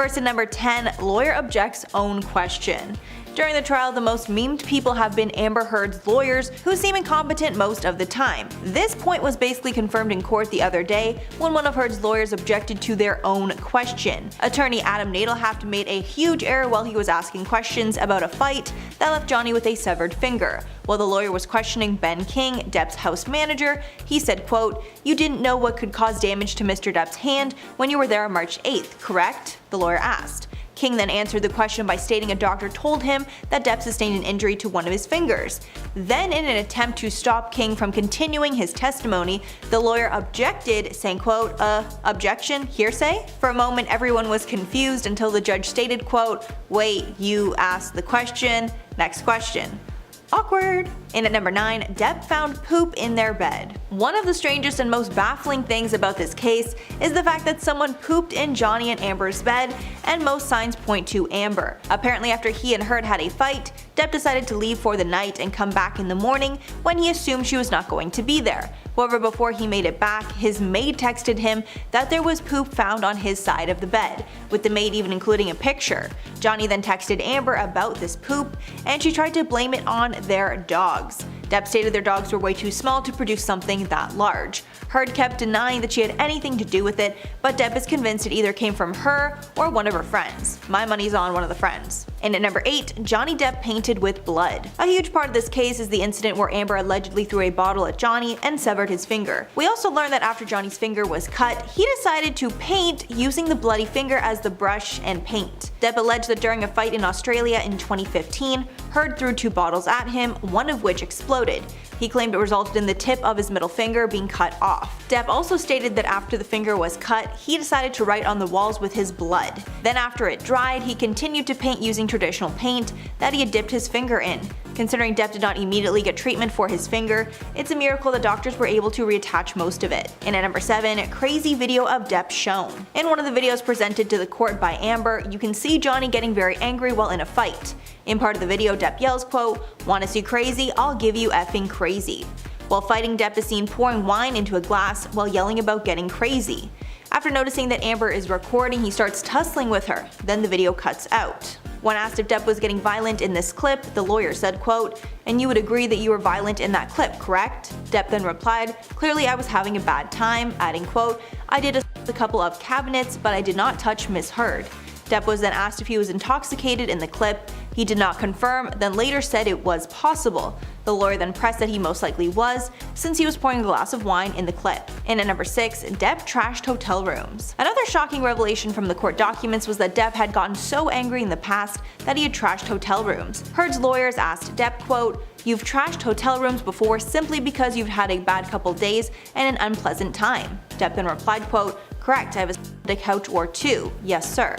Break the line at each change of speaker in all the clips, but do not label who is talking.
First at number 10, lawyer objects own question. During the trial, the most memed people have been Amber Heard's lawyers, who seem incompetent most of the time. This point was basically confirmed in court the other day when one of Heard's lawyers objected to their own question. Attorney Adam Nadelhaft made a huge error while he was asking questions about a fight that left Johnny with a severed finger. While the lawyer was questioning Ben King, Depp's house manager, he said, quote, "You didn't know what could cause damage to Mr. Depp's hand when you were there on March 8th, correct?" the lawyer asked. King then answered the question by stating a doctor told him that Depp sustained an injury to one of his fingers. Then, in an attempt to stop King from continuing his testimony, the lawyer objected, saying, quote, objection, hearsay? For a moment, everyone was confused until the judge stated, quote, "Wait, you asked the question? Next question." Awkward. And at number 9, Depp found poop in their bed. One of the strangest and most baffling things about this case is the fact that someone pooped in Johnny and Amber's bed, and most signs point to Amber. Apparently, after he and Heard had a fight, Depp decided to leave for the night and come back in the morning when he assumed she was not going to be there. However, before he made it back, his maid texted him that there was poop found on his side of the bed, with the maid even including a picture. Johnny then texted Amber about this poop, and she tried to blame it on their dogs. Depp stated their dogs were way too small to produce something that large. Heard kept denying that she had anything to do with it, but Depp is convinced it either came from her or one of her friends. My money's on one of the friends. And at number 8, Johnny Depp painted with blood. A huge part of this case is the incident where Amber allegedly threw a bottle at Johnny and severed his finger. We also learned that after Johnny's finger was cut, he decided to paint using the bloody finger as the brush and paint. Depp alleged that during a fight in Australia in 2015, Heard threw 2 bottles at him, one of which exploded. He claimed it resulted in the tip of his middle finger being cut off. Depp also stated that after the finger was cut, he decided to write on the walls with his blood. Then after it dried, he continued to paint using traditional paint that he had dipped his finger in. Considering Depp did not immediately get treatment for his finger, it's a miracle that doctors were able to reattach most of it. And at number 7, crazy video of Depp shown. In one of the videos presented to the court by Amber, you can see Johnny getting very angry while in a fight. In part of the video, Depp yells, quote, "Wanna see crazy? I'll give you effing crazy." While fighting, Depp is seen pouring wine into a glass while yelling about getting crazy. After noticing that Amber is recording, he starts tussling with her. Then the video cuts out. When asked if Depp was getting violent in this clip, the lawyer said, quote, "And you would agree that you were violent in that clip, correct?" Depp then replied, "Clearly I was having a bad time," adding, quote, "I did a couple of cabinets, but I did not touch Miss Heard." Depp was then asked if he was intoxicated in the clip. He did not confirm, then later said it was possible. The lawyer then pressed that he most likely was, since he was pouring a glass of wine in the clip. And at number 6, Depp trashed hotel rooms. Another shocking revelation from the court documents was that Depp had gotten so angry in the past that he had trashed hotel rooms. Heard's lawyers asked Depp, quote, "You've trashed hotel rooms before simply because you've had a bad couple days and an unpleasant time." Depp then replied, quote, "Correct, I have a couch or 2, yes sir."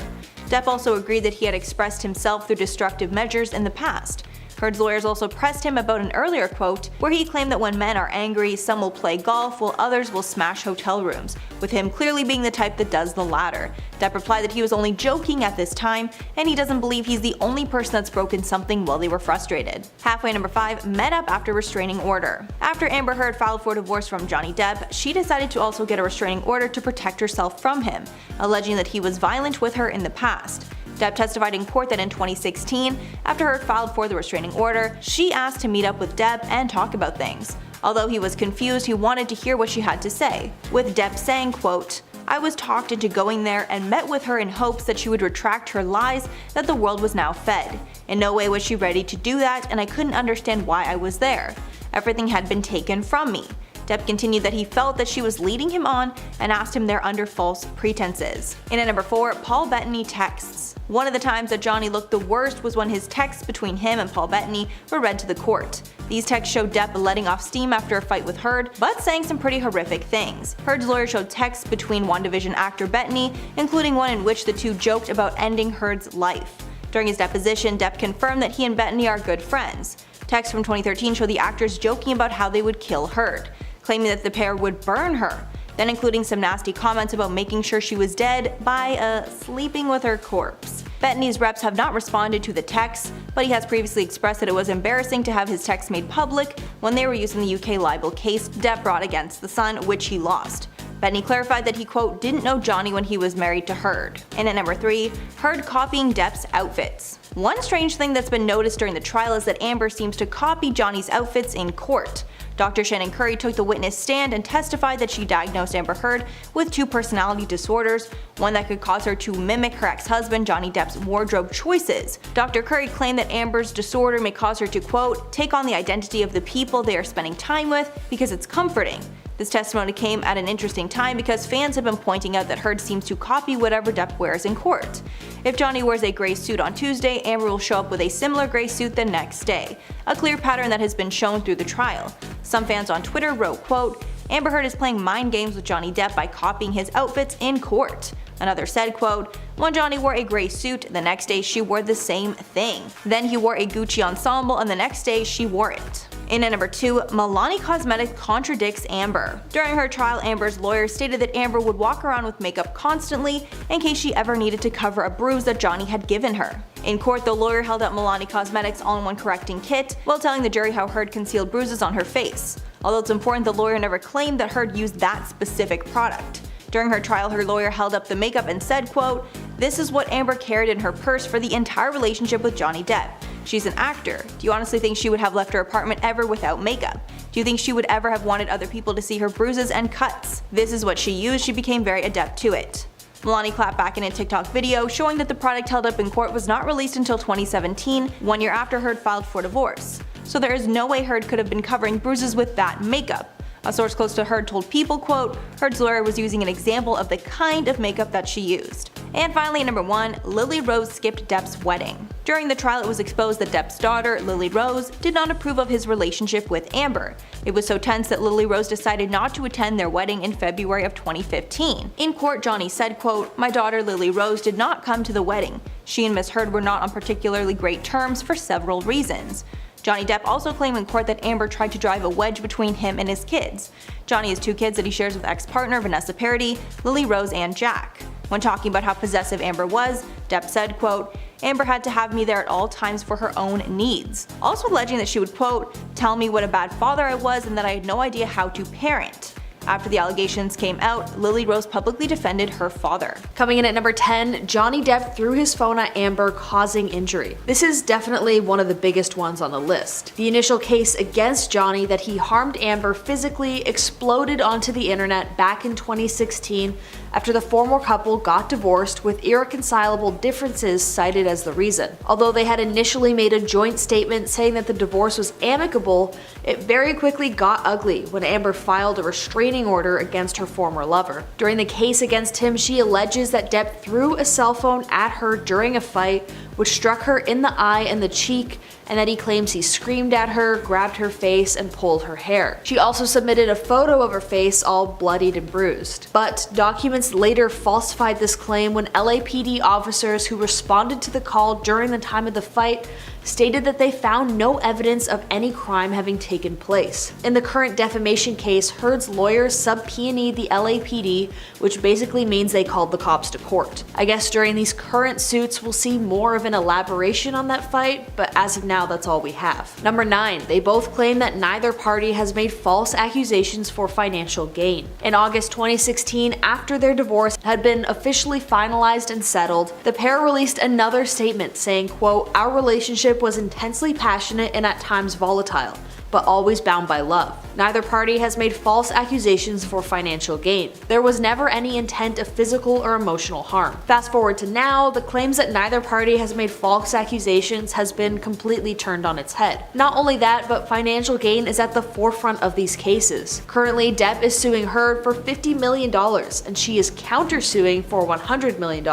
Depp also agreed that he had expressed himself through destructive measures in the past. Heard's lawyers also pressed him about an earlier quote where he claimed that when men are angry, some will play golf while others will smash hotel rooms, with him clearly being the type that does the latter. Depp replied that he was only joking at this time, and he doesn't believe he's the only person that's broken something while they were frustrated. Halfway, number 5, met up after restraining order. After Amber Heard filed for divorce from Johnny Depp, she decided to also get a restraining order to protect herself from him, alleging that he was violent with her in the past. Depp testified in court that in 2016, after Heard filed for the restraining order, she asked to meet up with Depp and talk about things. Although he was confused, he wanted to hear what she had to say, with Depp saying, quote, "I was talked into going there and met with her in hopes that she would retract her lies that the world was now fed. In no way was she ready to do that, and I couldn't understand why I was there. Everything had been taken from me." Depp continued that he felt that she was leading him on and asked him there under false pretenses. And at number 4, Paul Bettany texts. One of the times that Johnny looked the worst was when his texts between him and Paul Bettany were read to the court. These texts showed Depp letting off steam after a fight with Heard, but saying some pretty horrific things. Heard's lawyer showed texts between WandaVision actor Bettany, including one in which the two joked about ending Heard's life. During his deposition, Depp confirmed that he and Bettany are good friends. Texts from 2013 show the actors joking about how they would kill Heard, claiming that the pair would burn her, then including some nasty comments about making sure she was dead by sleeping with her corpse. Bettany's reps have not responded to the texts, but he has previously expressed that it was embarrassing to have his texts made public when they were used in the UK libel case Depp brought against The Sun, which he lost. Benny clarified that he, quote, didn't know Johnny when he was married to Heard. And at number 3, Heard copying Depp's outfits. One strange thing that's been noticed during the trial is that Amber seems to copy Johnny's outfits in court. Dr. Shannon Curry took the witness stand and testified that she diagnosed Amber Heard with 2 personality disorders, one that could cause her to mimic her ex-husband Johnny Depp's wardrobe choices. Dr. Curry claimed that Amber's disorder may cause her to, quote, take on the identity of the people they are spending time with because it's comforting. This testimony came at an interesting time because fans have been pointing out that Heard seems to copy whatever Depp wears in court. If Johnny wears a gray suit on Tuesday, Amber will show up with a similar gray suit the next day, a clear pattern that has been shown through the trial. Some fans on Twitter wrote, quote, Amber Heard is playing mind games with Johnny Depp by copying his outfits in court. Another said, quote, when Johnny wore a gray suit, the next day she wore the same thing. Then he wore a Gucci ensemble and the next day she wore it. In at number 2, Milani Cosmetics contradicts Amber. During her trial, Amber's lawyer stated that Amber would walk around with makeup constantly in case she ever needed to cover a bruise that Johnny had given her. In court, the lawyer held up Milani Cosmetics' all-in-one correcting kit while telling the jury how Heard concealed bruises on her face. Although it's important, the lawyer never claimed that Heard used that specific product. During her trial, her lawyer held up the makeup and said, quote, this is what Amber carried in her purse for the entire relationship with Johnny Depp. She's an actor. Do you honestly think she would have left her apartment ever without makeup? Do you think she would ever have wanted other people to see her bruises and cuts? This is what she used. She became very adept to it. Milani clapped back in a TikTok video showing that the product held up in court was not released until 2017, 1 year after Heard filed for divorce. So there is no way Heard could have been covering bruises with that makeup. A source close to Heard told People, quote, Heard's lawyer was using an example of the kind of makeup that she used. And finally, number 1, Lily Rose skipped Depp's wedding. During the trial, it was exposed that Depp's daughter, Lily Rose, did not approve of his relationship with Amber. It was so tense that Lily Rose decided not to attend their wedding in February of 2015. In court, Johnny said, quote, my daughter Lily Rose did not come to the wedding. She and Miss Heard were not on particularly great terms for several reasons. Johnny Depp also claimed in court that Amber tried to drive a wedge between him and his kids. Johnny has 2 kids that he shares with ex-partner Vanessa Paradis, Lily Rose, and Jack. When talking about how possessive Amber was, Depp said, quote, Amber had to have me there at all times for her own needs. Also alleging that she would, quote, tell me what a bad father I was and that I had no idea how to parent. After the allegations came out, Lily Rose publicly defended her father.
Coming in at number 10, Johnny Depp threw his phone at Amber, causing injury. This is definitely one of the biggest ones on the list. The initial case against Johnny that he harmed Amber physically exploded onto the internet back in 2016 after the former couple got divorced, with irreconcilable differences cited as the reason. Although they had initially made a joint statement saying that the divorce was amicable, it very quickly got ugly when Amber filed a restraining order against her former lover. During the case against him, she alleges that Depp threw a cell phone at her during a fight, which struck her in the eye and the cheek, and that he claims he screamed at her, grabbed her face, and pulled her hair. She also submitted a photo of her face all bloodied and bruised. But documents later falsified this claim when LAPD officers who responded to the call during the time of the fight stated that they found no evidence of any crime having taken place. In the current defamation case, Heard's lawyers subpoenaed the LAPD, which basically means they called the cops to court. I guess during these current suits we'll see more of an elaboration on that fight, but as of now that's all we have. Number 9, they both claim that neither party has made false accusations for financial gain. In August 2016, after their divorce had been officially finalized and settled, the pair released another statement saying, quote, our relationship was intensely passionate and at times volatile, but always bound by love. Neither party has made false accusations for financial gain. There was never any intent of physical or emotional harm. Fast forward to now, the claims that neither party has made false accusations has been completely turned on its head. Not only that, but financial gain is at the forefront of these cases. Currently, Depp is suing Heard for $50 million, and she is countersuing for $100 million.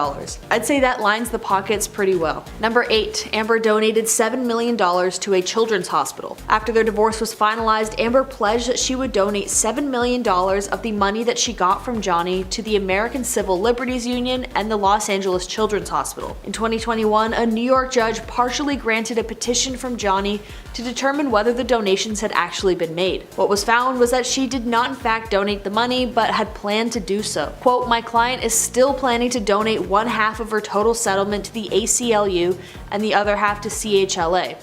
I'd say that lines the pockets pretty well. Number 8, Amber donated $7 million to a children's hospital. After their divorce was finalized, Amber pledged that she would donate $7 million of the money that she got from Johnny to the American Civil Liberties Union and the Los Angeles Children's Hospital. In 2021, a New York judge partially granted a petition from Johnny to determine whether the donations had actually been made. What was found was that she did not in fact donate the money, but had planned to do so. Quote, my client is still planning to donate 1/2 of her total settlement to the ACLU and the other half to CHLA.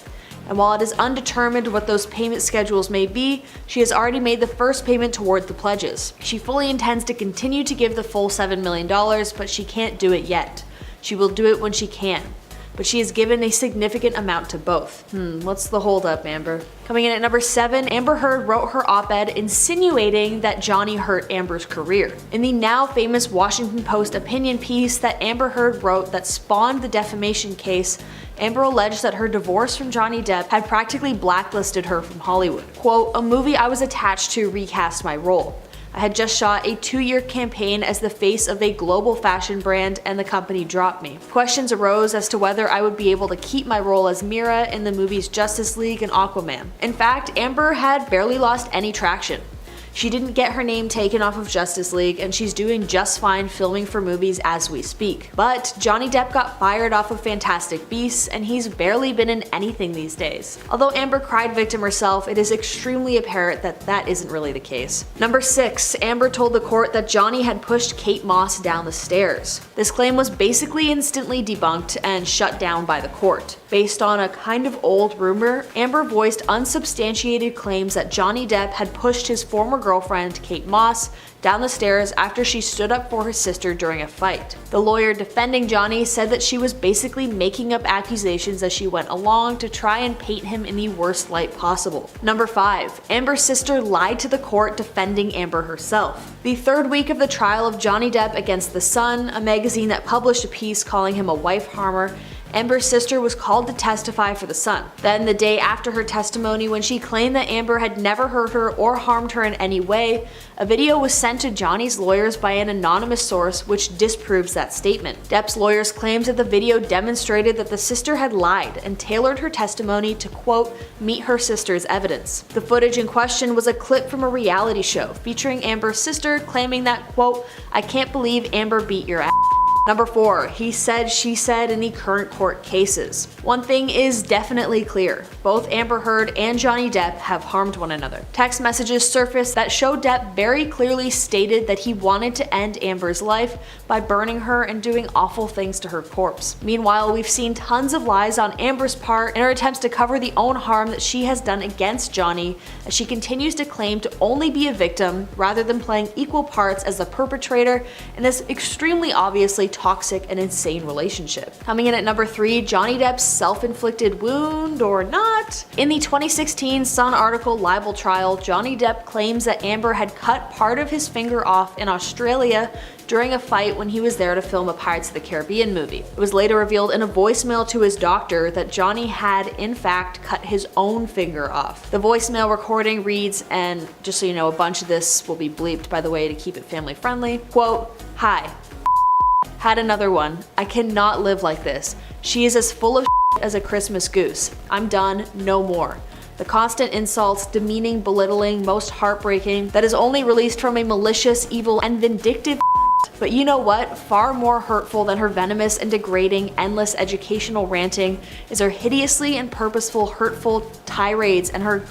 And while it is undetermined what those payment schedules may be, she has already made the first payment toward the pledges. She fully intends to continue to give the full $7 million, but she can't do it yet. She will do it when she can. But she has given a significant amount to both. What's the holdup, Amber? Coming in at number 7, Amber Heard wrote her op-ed insinuating that Johnny hurt Amber's career. In the now famous Washington Post opinion piece that Amber Heard wrote that spawned the defamation case, Amber alleged that her divorce from Johnny Depp had practically blacklisted her from Hollywood. Quote, "A movie I was attached to recast my role. I had just shot a 2-year campaign as the face of a global fashion brand and the company dropped me. Questions arose as to whether I would be able to keep my role as Mira in the movies Justice League and Aquaman. In fact, Amber had barely lost any traction. She didn't get her name taken off of Justice League, and she's doing just fine filming for movies as we speak. But Johnny Depp got fired off of Fantastic Beasts, and he's barely been in anything these days." Although Amber cried victim herself, it is extremely apparent that that isn't really the case. Number 6, Amber told the court that Johnny had pushed Kate Moss down the stairs. This claim was basically instantly debunked and shut down by the court. Based on a kind of old rumor, Amber voiced unsubstantiated claims that Johnny Depp had pushed his former girlfriend, Kate Moss, down the stairs after she stood up for her sister during a fight. The lawyer defending Johnny said that she was basically making up accusations as she went along to try and paint him in the worst light possible. Number 5, Amber's sister lied to the court defending Amber herself. The 3rd week of the trial of Johnny Depp against The Sun, a magazine that published a piece calling him a wife harmer, Amber's sister was called to testify for The Sun. Then, the day after her testimony, when she claimed that Amber had never hurt her or harmed her in any way, a video was sent to Johnny's lawyers by an anonymous source which disproves that statement. Depp's lawyers claimed that the video demonstrated that the sister had lied and tailored her testimony to, quote, meet her sister's evidence. The footage in question was a clip from a reality show featuring Amber's sister claiming that, quote, "I can't believe Amber beat your ass." Number 4, he said, she said in the current court cases. One thing is definitely clear. Both Amber Heard and Johnny Depp have harmed one another. Text messages surfaced that show Depp very clearly stated that he wanted to end Amber's life by burning her and doing awful things to her corpse. Meanwhile, we've seen tons of lies on Amber's part in her attempts to cover the own harm that she has done against Johnny, as she continues to claim to only be a victim rather than playing equal parts as the perpetrator in this extremely obviously toxic and insane relationship. Coming in at number 3, Johnny Depp's self-inflicted wound or not? In the 2016 Sun article Libel Trial, Johnny Depp claims that Amber had cut part of his finger off in Australia during a fight when he was there to film a Pirates of the Caribbean movie. It was later revealed in a voicemail to his doctor that Johnny had in fact cut his own finger off. The voicemail recording reads, and just so you know, a bunch of this will be bleeped by the way to keep it family friendly, quote, "Hi. Had another one. I cannot live like this. She is as full of shit as a Christmas goose. I'm done. No more. The constant insults, demeaning, belittling, most heartbreaking, that is only released from a malicious, evil, and vindictive But you know what? Far more hurtful than her venomous and degrading, endless educational ranting is her hideously and purposeful, hurtful tirades and her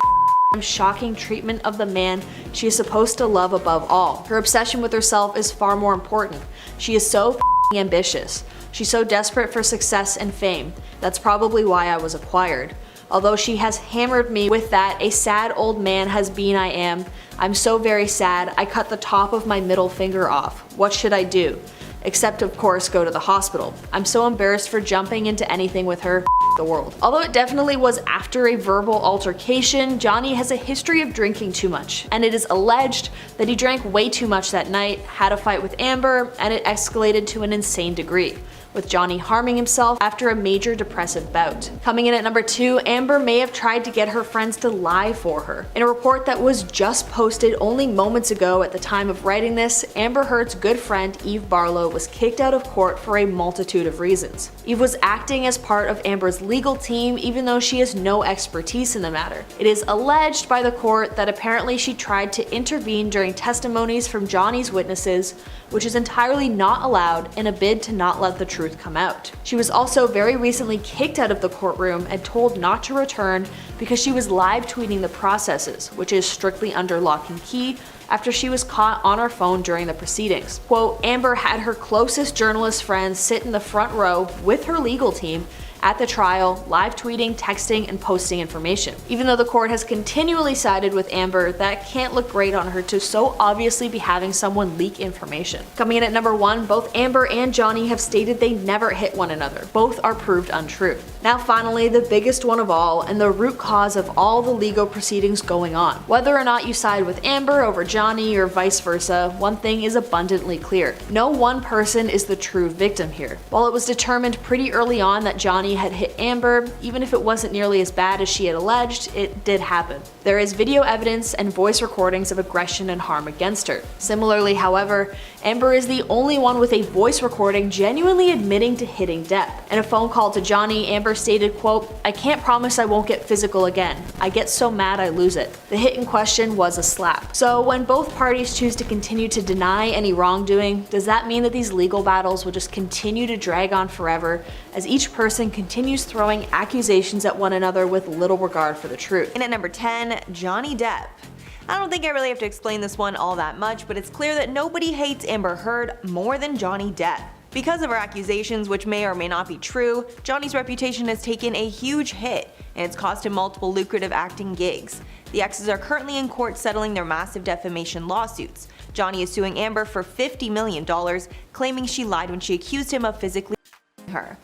shocking treatment of the man she is supposed to love above all. Her obsession with herself is far more important. She is so ambitious. She's so desperate for success and fame. That's probably why I was acquired. Although she has hammered me with that a sad old man has been I am. I'm so very sad. I cut the top of my middle finger off. What should I do? Except of course go to the hospital. I'm so embarrassed for jumping into anything with her. The world. Although it definitely was after a verbal altercation, Johnny has a history of drinking too much, and it is alleged that he drank way too much that night, had a fight with Amber, and it escalated to an insane degree, with Johnny harming himself after a major depressive bout. Coming in at number 2, Amber may have tried to get her friends to lie for her. In a report that was just posted only moments ago at the time of writing this, Amber Heard's good friend Eve Barlow was kicked out of court for a multitude of reasons. Eve was acting as part of Amber's legal team even though she has no expertise in the matter. It is alleged by the court that apparently she tried to intervene during testimonies from Johnny's witnesses, which is entirely not allowed in a bid to not let the truth come out. She was also very recently kicked out of the courtroom and told not to return because she was live tweeting the processes, which is strictly under lock and key, after she was caught on her phone during the proceedings. Quote, Amber had her closest journalist friends sit in the front row with her legal team at the trial, live tweeting, texting, and posting information. Even though the court has continually sided with Amber, that can't look great on her to so obviously be having someone leak information. Coming in at number 1, both Amber and Johnny have stated they never hit one another. Both are proved untrue. Now finally, the biggest one of all, and the root cause of all the legal proceedings going on. Whether or not you side with Amber over Johnny or vice versa, one thing is abundantly clear. No one person is the true victim here. While it was determined pretty early on that Johnny had hit Amber, even if it wasn't nearly as bad as she had alleged, it did happen. There is video evidence and voice recordings of aggression and harm against her. Similarly, however, Amber is the only one with a voice recording genuinely admitting to hitting Depp. In a phone call to Johnny, Amber stated, quote, "I can't promise I won't get physical again. I get so mad I lose it." The hit in question was a slap. So when both parties choose to continue to deny any wrongdoing, does that mean that these legal battles will just continue to drag on forever as each person continues throwing accusations at one another with little regard for the truth?
And at number 10, Johnny Depp. I don't think I really have to explain this one all that much, but it's clear that nobody hates Amber Heard more than Johnny Depp. Because of her accusations, which may or may not be true, Johnny's reputation has taken a huge hit, and it's cost him multiple lucrative acting gigs. The exes are currently in court settling their massive defamation lawsuits. Johnny is suing Amber for $50 million, claiming she lied when she accused him of physically her.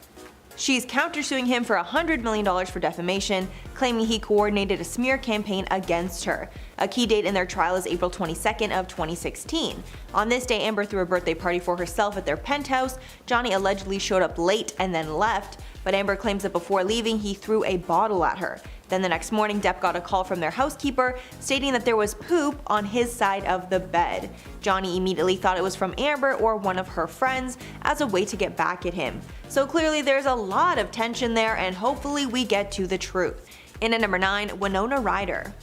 She's countersuing him for $100 million for defamation, claiming he coordinated a smear campaign against her. A key date in their trial is April 22nd of 2016. On this day, Amber threw a birthday party for herself at their penthouse. Johnny allegedly showed up late and then left, but Amber claims that before leaving, he threw a bottle at her. Then the next morning, Depp got a call from their housekeeper stating that there was poop on his side of the bed. Johnny immediately thought it was from Amber or one of her friends as a way to get back at him. So clearly there's a lot of tension there, and hopefully we get to the truth. In at number 9, Winona Ryder.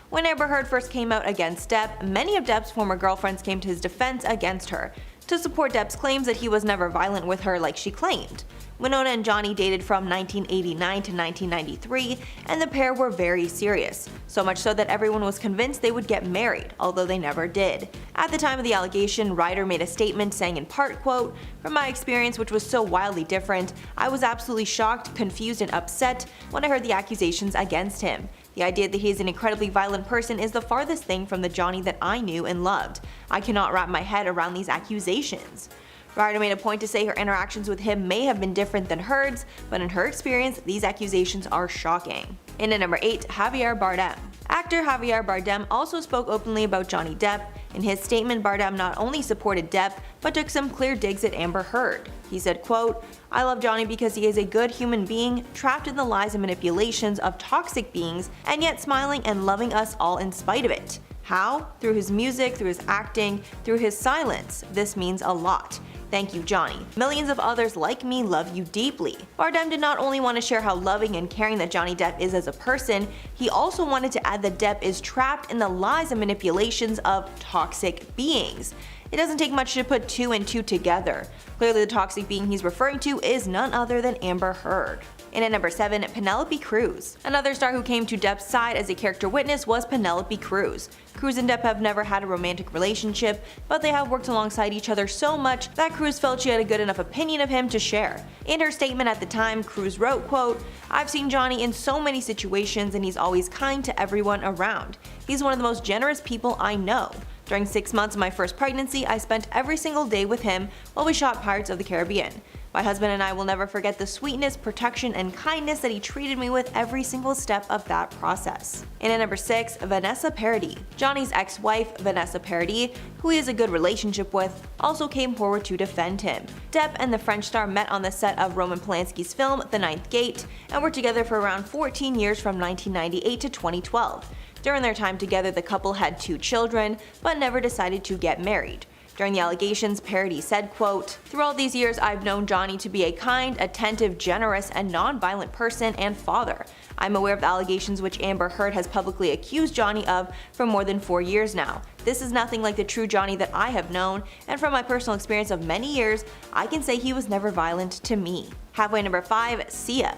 When Amber Heard first came out against Depp, many of Depp's former girlfriends came to his defense against her, to support Depp's claims that he was never violent with her like she claimed. Winona and Johnny dated from 1989 to 1993, and the pair were very serious, so much so that everyone was convinced they would get married, although they never did. At the time of the allegation, Ryder made a statement saying in part, quote, "From my experience, which was so wildly different, I was absolutely shocked, confused, and upset when I heard the accusations against him. The idea that he is an incredibly violent person is the farthest thing from the Johnny that I knew and loved. I cannot wrap my head around these accusations." Ryder made a point to say her interactions with him may have been different than Heard's, but in her experience, these accusations are shocking. In at number 8, Javier Bardem. Actor Javier Bardem also spoke openly about Johnny Depp. In his statement, Bardem not only supported Depp, but took some clear digs at Amber Heard. He said, quote, "I love Johnny because he is a good human being, trapped in the lies and manipulations of toxic beings, and yet smiling and loving us all in spite of it. How? Through his music, through his acting, through his silence. This means a lot. Thank you, Johnny. Millions of others like me love you deeply." Bardem did not only want to share how loving and caring that Johnny Depp is as a person, he also wanted to add that Depp is trapped in the lies and manipulations of toxic beings. It doesn't take much to put 2 and 2 together. Clearly the toxic being he's referring to is none other than Amber Heard. In at number 7, Penelope Cruz. Another star who came to Depp's side as a character witness was Penelope Cruz. Cruz and Depp have never had a romantic relationship, but they have worked alongside each other so much that Cruz felt she had a good enough opinion of him to share. In her statement at the time, Cruz wrote, quote, "I've seen Johnny in so many situations and he's always kind to everyone around. He's one of the most generous people I know. During 6 months of my first pregnancy, I spent every single day with him while we shot Pirates of the Caribbean. My husband and I will never forget the sweetness, protection, and kindness that he treated me with every single step of that process." In at number 6, Vanessa Paradis. Johnny's ex-wife, Vanessa Paradis, who he has a good relationship with, also came forward to defend him. Depp and the French star met on the set of Roman Polanski's film The Ninth Gate and were together for around 14 years from 1998 to 2012. During their time together, the couple had 2 children, but never decided to get married. During the allegations, Paradis said, quote, "Through all these years, I've known Johnny to be a kind, attentive, generous, and non-violent person and father. I'm aware of the allegations which Amber Heard has publicly accused Johnny of for more than 4 years now. This is nothing like the true Johnny that I have known, and from my personal experience of many years, I can say he was never violent to me." Halfway number 5, Sia.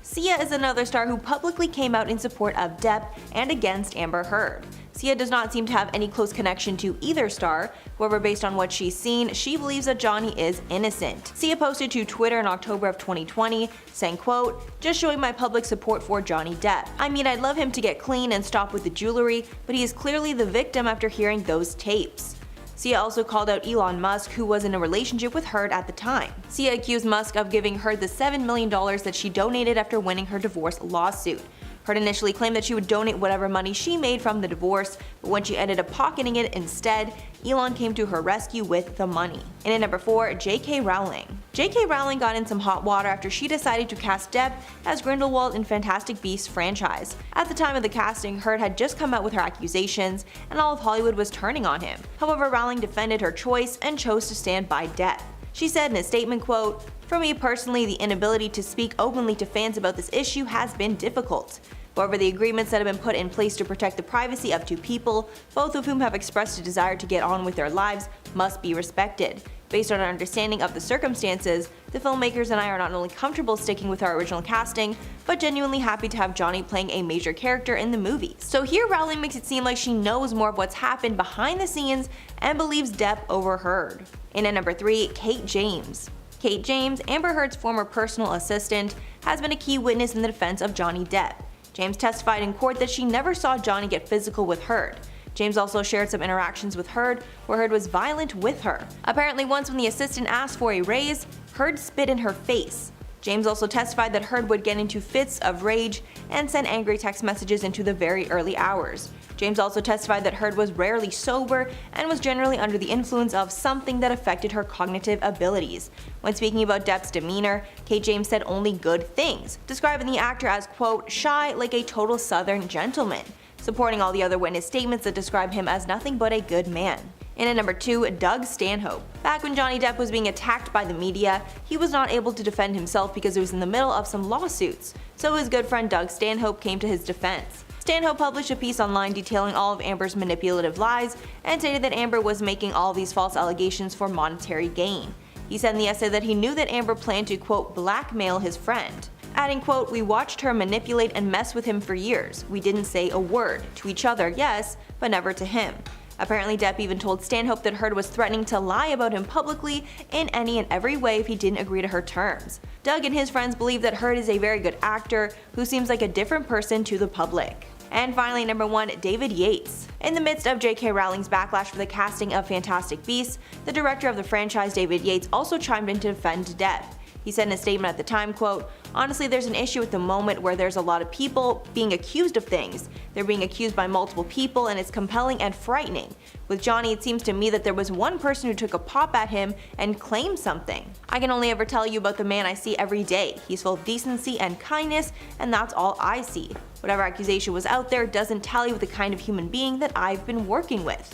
Sia is another star who publicly came out in support of Depp and against Amber Heard. Sia does not seem to have any close connection to either star. However, based on what she's seen, she believes that Johnny is innocent. Sia posted to Twitter in October of 2020, saying, quote, "Just showing my public support for Johnny Depp. I mean, I'd love him to get clean and stop with the jewelry, but he is clearly the victim after hearing those tapes." Sia also called out Elon Musk, who was in a relationship with Heard at the time. Sia accused Musk of giving Heard the $7 million that she donated after winning her divorce lawsuit. Heard initially claimed that she would donate whatever money she made from the divorce, but when she ended up pocketing it instead, Elon came to her rescue with the money. And at number 4, J.K. Rowling. J.K. Rowling got in some hot water after she decided to cast Depp as Grindelwald in Fantastic Beasts franchise. At the time of the casting, Heard had just come out with her accusations, and all of Hollywood was turning on him. However, Rowling defended her choice and chose to stand by Depp. She said in a statement, quote, "For me personally, the inability to speak openly to fans about this issue has been difficult. However, the agreements that have been put in place to protect the privacy of two people, both of whom have expressed a desire to get on with their lives, must be respected. Based on our understanding of the circumstances, the filmmakers and I are not only comfortable sticking with our original casting, but genuinely happy to have Johnny playing a major character in the movie." So here Rowling makes it seem like she knows more of what's happened behind the scenes and believes Depp over Heard. And at number 3, Kate James. Kate James, Amber Heard's former personal assistant, has been a key witness in the defense of Johnny Depp. James testified in court that she never saw Johnny get physical with Heard. James also shared some interactions with Heard where Heard was violent with her. Apparently once when the assistant asked for a raise, Heard spit in her face. James also testified that Heard would get into fits of rage and send angry text messages into the very early hours. James also testified that Heard was rarely sober and was generally under the influence of something that affected her cognitive abilities. When speaking about Depp's demeanor, Kate James said only good things, describing the actor as, quote, "shy like a total southern gentleman," supporting all the other witness statements that describe him as nothing but a good man. And at number 2, Doug Stanhope. Back when Johnny Depp was being attacked by the media, he was not able to defend himself because he was in the middle of some lawsuits, so his good friend Doug Stanhope came to his defense. Stanhope published a piece online detailing all of Amber's manipulative lies and stated that Amber was making all these false allegations for monetary gain. He said in the essay that he knew that Amber planned to, quote, "blackmail his friend," adding, quote, "We watched her manipulate and mess with him for years. We didn't say a word. To each other, yes, but never to him." Apparently Depp even told Stanhope that Heard was threatening to lie about him publicly in any and every way if he didn't agree to her terms. Doug and his friends believe that Heard is a very good actor who seems like a different person to the public. And finally, number 1, David Yates. In the midst of J.K. Rowling's backlash for the casting of Fantastic Beasts, the director of the franchise, David Yates, also chimed in to defend Depp. He said in a statement at the time, quote, "Honestly, there's an issue at the moment where there's a lot of people being accused of things. They're being accused by multiple people and it's compelling and frightening. With Johnny, it seems to me that there was one person who took a pop at him and claimed something. I can only ever tell you about the man I see every day. He's full of decency and kindness, and that's all I see. Whatever accusation was out there doesn't tally with the kind of human being that I've been working with."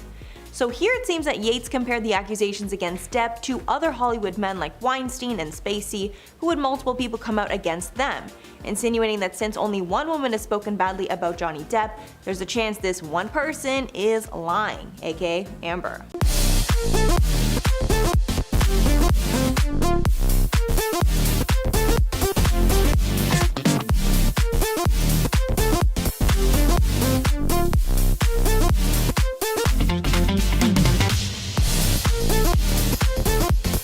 So here it seems that Yates compared the accusations against Depp to other Hollywood men like Weinstein and Spacey, who had multiple people come out against them, insinuating that since only one woman has spoken badly about Johnny Depp, there's a chance this one person is lying, aka Amber.